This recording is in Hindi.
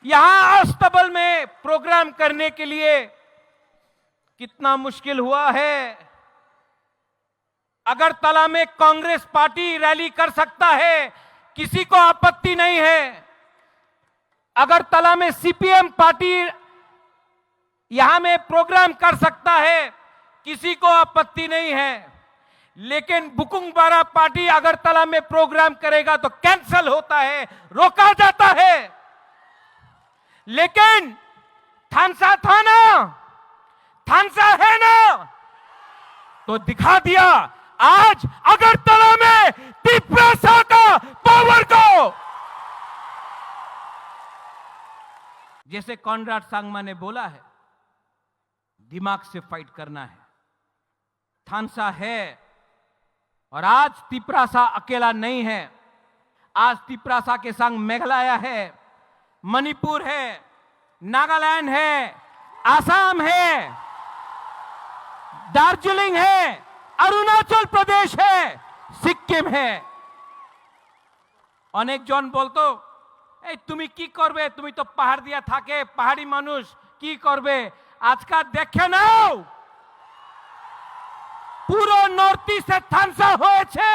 यहां अस्तबल में प्रोग्राम करने के लिए कितना मुश्किल हुआ है। अगरतला में कांग्रेस पार्टी रैली कर सकता है, किसी को आपत्ति नहीं है। अगरतला में सीपीएम पार्टी यहां में प्रोग्राम कर सकता है, किसी को आपत्ति नहीं है। लेकिन बुकुंगबारा पार्टी अगरतला में प्रोग्राम करेगा तो कैंसिल होता है, रोका जाता है। लेकिन थानसा था ना, थानसा है ना, तो दिखा दिया आज अगरतला में तिप्रासा का पावर को। जैसे कॉनराड सांगमा ने बोला है, दिमाग से फाइट करना है। थानसा है और आज तिप्रासा अकेला नहीं है। आज तिप्रासा के संग मेघालय है, मणिपुर है, नागालैंड है, आसाम है, दार्जिलिंग है, अरुणाचल प्रदेश है, सिक्किम है। अनेक जन बोलतो তুমি কি করবে, তুমি তো পাহাড় দিয়া থাকে, পাহাড়ি মানুষ কি করবে। আজকাল দেখে নাও পুরো নর্থ ইস্টে থানসা হয়েছে।